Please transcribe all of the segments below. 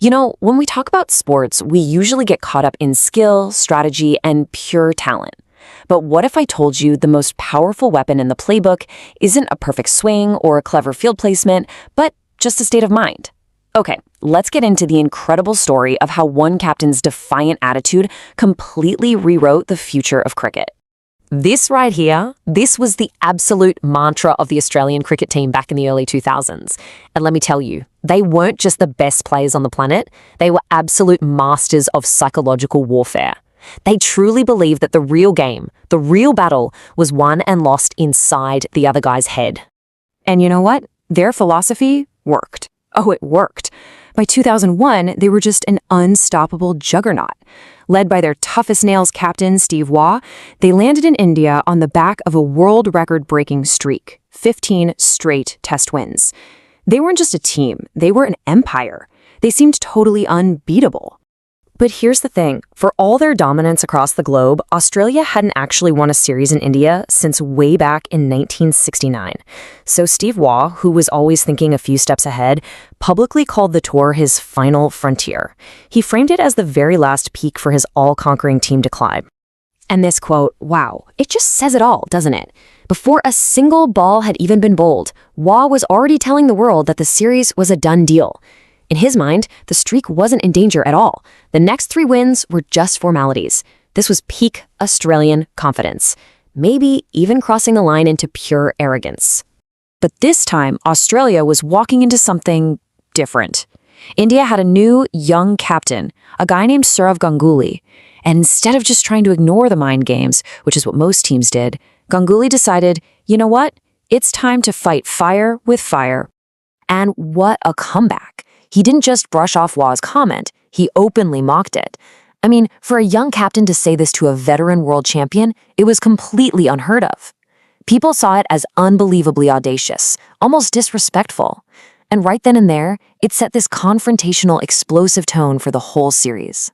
You know, when we talk about sports, we usually get caught up in skill, strategy, and pure talent. But what if I told you the most powerful weapon in the playbook isn't a perfect swing or a clever field placement, but just a state of mind? Okay, let's get into the incredible story of how one captain's defiant attitude completely rewrote the future of cricket. This right here, this was the absolute mantra of the Australian cricket team back in the early 2000s. And let me tell you, they weren't just the best players on the planet, they were absolute masters of psychological warfare. They truly believed that the real game, the real battle, was won and lost inside the other guy's head. And you know what? Their philosophy worked. Oh, it worked. By 2001, they were just an unstoppable juggernaut. Led by their toughest-nails captain, Steve Waugh, they landed in India on the back of a world record-breaking streak, 15 straight test wins. They weren't just a team, they were an empire. They seemed totally unbeatable. But here's the thing, for all their dominance across the globe, Australia hadn't actually won a series in India since way back in 1969. So Steve Waugh, who was always thinking a few steps ahead, publicly called the tour his final frontier. He framed it as the very last peak for his all-conquering team to climb. And this quote, wow, it just says it all, doesn't it? Before a single ball had even been bowled, Waugh was already telling the world that the series was a done deal. In his mind, the streak wasn't in danger at all. The next 3 wins were just formalities. This was peak Australian confidence, maybe even crossing the line into pure arrogance. But this time, Australia was walking into something different. India had a new, young captain, a guy named Ganguly. And instead of just trying to ignore the mind games, which is what most teams did, Ganguly decided, you know what? It's time to fight fire with fire. And what a comeback. He didn't just brush off Waugh's comment, he openly mocked it. I mean, for a young captain to say this to a veteran world champion, it was completely unheard of. People saw it as unbelievably audacious, almost disrespectful. And right then and there, it set this confrontational, explosive tone for the whole series.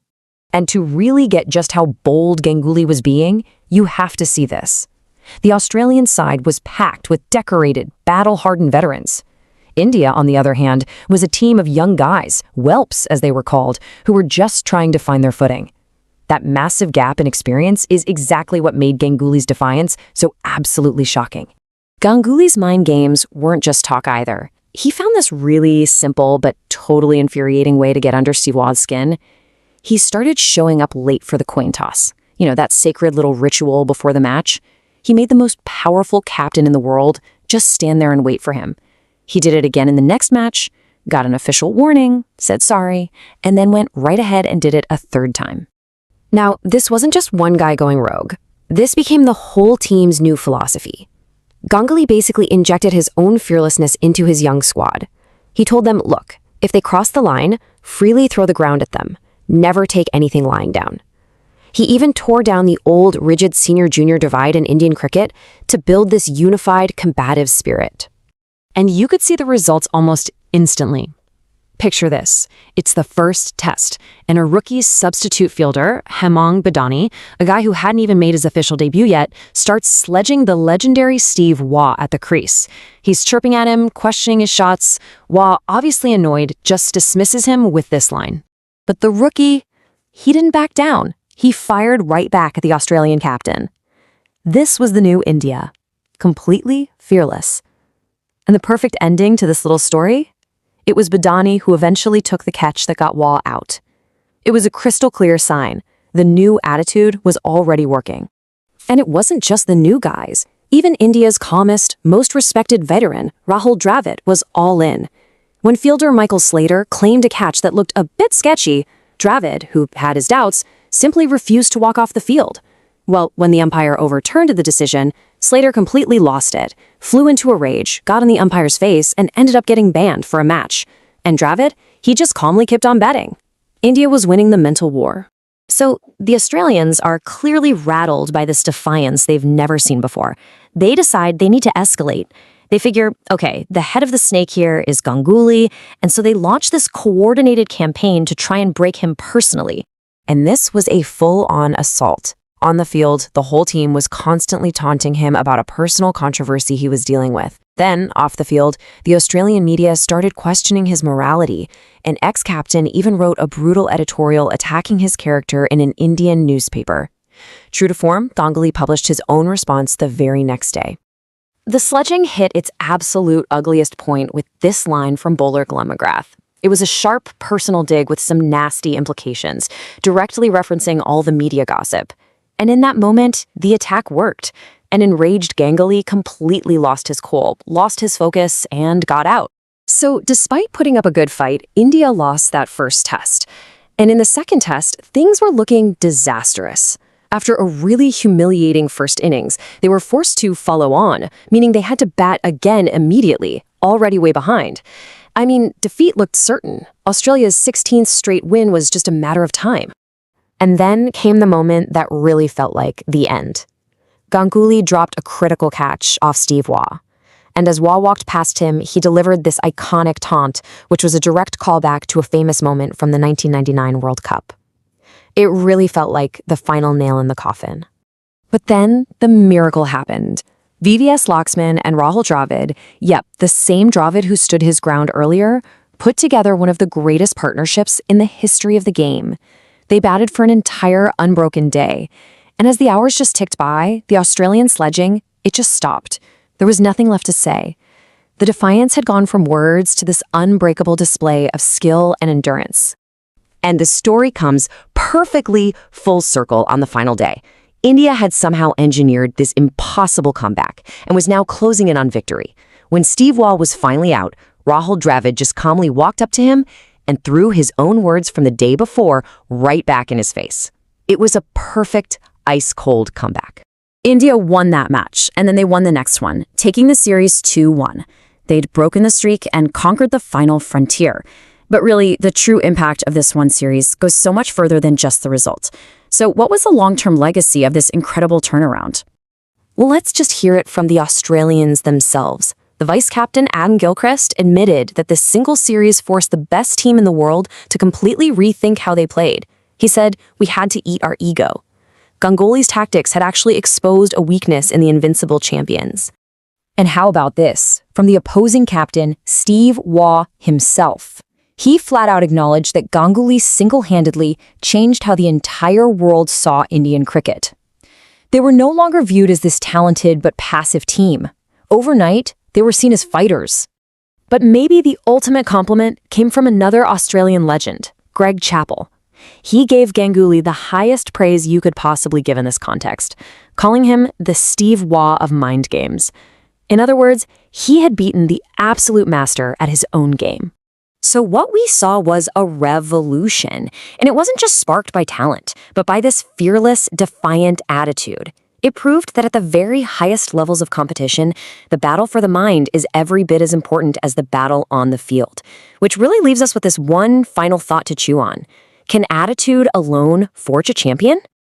And to really get just how bold Ganguly was being, you have to see this. The Australian side was packed with decorated, battle-hardened veterans. India, on the other hand, was a team of young guys, whelps as they were called, who were just trying to find their footing. That massive gap in experience is exactly what made Ganguly's defiance so absolutely shocking. Ganguly's mind games weren't just talk either. He found this really simple but totally infuriating way to get under Steve Waugh's skin. He started showing up late for the coin toss. You know, that sacred little ritual before the match. He made the most powerful captain in the world just stand there and wait for him. He did it again in the next match, got an official warning, said sorry, and then went right ahead and did it a 3rd time. Now, this wasn't just one guy going rogue. This became the whole team's new philosophy. Ganguly basically injected his own fearlessness into his young squad. He told them, look, if they cross the line, freely throw the ground at them. Never take anything lying down. He even tore down the old, rigid senior-junior divide in Indian cricket to build this unified, combative spirit. And you could see the results almost instantly. Picture this. It's the first test, and a rookie substitute fielder, Hemang Badani, a guy who hadn't even made his official debut yet, starts sledging the legendary Steve Waugh at the crease. He's chirping at him, questioning his shots. Waugh, obviously annoyed, just dismisses him with this line. But the rookie, he didn't back down. He fired right back at the Australian captain. This was the new India. Completely fearless. And the perfect ending to this little story? It was Badani who eventually took the catch that got Waugh out. It was a crystal clear sign. The new attitude was already working. And it wasn't just the new guys. Even India's calmest, most respected veteran, Rahul Dravid, was all in. When fielder Michael Slater claimed a catch that looked a bit sketchy, Dravid, who had his doubts, simply refused to walk off the field. Well, when the umpire overturned the decision, Slater completely lost it, flew into a rage, got in the umpire's face, and ended up getting banned for a match. And Dravid, he just calmly kept on betting. India was winning the mental war. So the Australians are clearly rattled by this defiance they've never seen before. They decide they need to escalate. They figure, okay, the head of the snake here is Ganguly, and so they launch this coordinated campaign to try and break him personally. And this was a full-on assault. On the field, the whole team was constantly taunting him about a personal controversy he was dealing with. Then, off the field, the Australian media started questioning his morality. An ex-captain even wrote a brutal editorial attacking his character in an Indian newspaper. True to form, Ganguly published his own response the very next day. The sledging hit its absolute ugliest point with this line from bowler Glenn McGrath. It was a sharp, personal dig with some nasty implications, directly referencing all the media gossip. And in that moment, the attack worked. An enraged Ganguly completely lost his cool, lost his focus, and got out. So despite putting up a good fight, India lost that first test. And in the second test, things were looking disastrous. After a really humiliating first innings, they were forced to follow on, meaning they had to bat again immediately, already way behind. I mean, defeat looked certain. Australia's 16th straight win was just a matter of time. And then came the moment that really felt like the end. Ganguly dropped a critical catch off Steve Waugh. And as Waugh walked past him, he delivered this iconic taunt, which was a direct callback to a famous moment from the 1999 World Cup. It really felt like the final nail in the coffin. But then the miracle happened. VVS Laxman and Rahul Dravid, yep, the same Dravid who stood his ground earlier, put together one of the greatest partnerships in the history of the game. They batted for an entire unbroken day. And as the hours just ticked by, the Australian sledging, it just stopped. There was nothing left to say. The defiance had gone from words to this unbreakable display of skill and endurance. And the story comes perfectly full circle on the final day. India had somehow engineered this impossible comeback and was now closing in on victory. When Steve Waugh was finally out, Rahul Dravid just calmly walked up to him and threw his own words from the day before right back in his face. It was a perfect, ice-cold comeback. India won that match, and then they won the next one, taking the series 2-1. They'd broken the streak and conquered the final frontier. But really, the true impact of this one series goes so much further than just the result. So what was the long-term legacy of this incredible turnaround? Well, let's just hear it from the Australians themselves. The vice-captain, Adam Gilchrist, admitted that this single series forced the best team in the world to completely rethink how they played. He said, "We had to eat our ego." Ganguly's tactics had actually exposed a weakness in the invincible champions. And how about this? From the opposing captain, Steve Waugh himself. He flat out acknowledged that Ganguly single-handedly changed how the entire world saw Indian cricket. They were no longer viewed as this talented but passive team. Overnight, they were seen as fighters. But maybe the ultimate compliment came from another Australian legend, Greg Chappell. He gave Ganguly the highest praise you could possibly give in this context, calling him the Steve Waugh of mind games. In other words, he had beaten the absolute master at his own game. So what we saw was a revolution, and it wasn't just sparked by talent, but by this fearless, defiant attitude. It proved that at the very highest levels of competition, the battle for the mind is every bit as important as the battle on the field, which really leaves us with this one final thought to chew on. Can attitude alone forge a champion?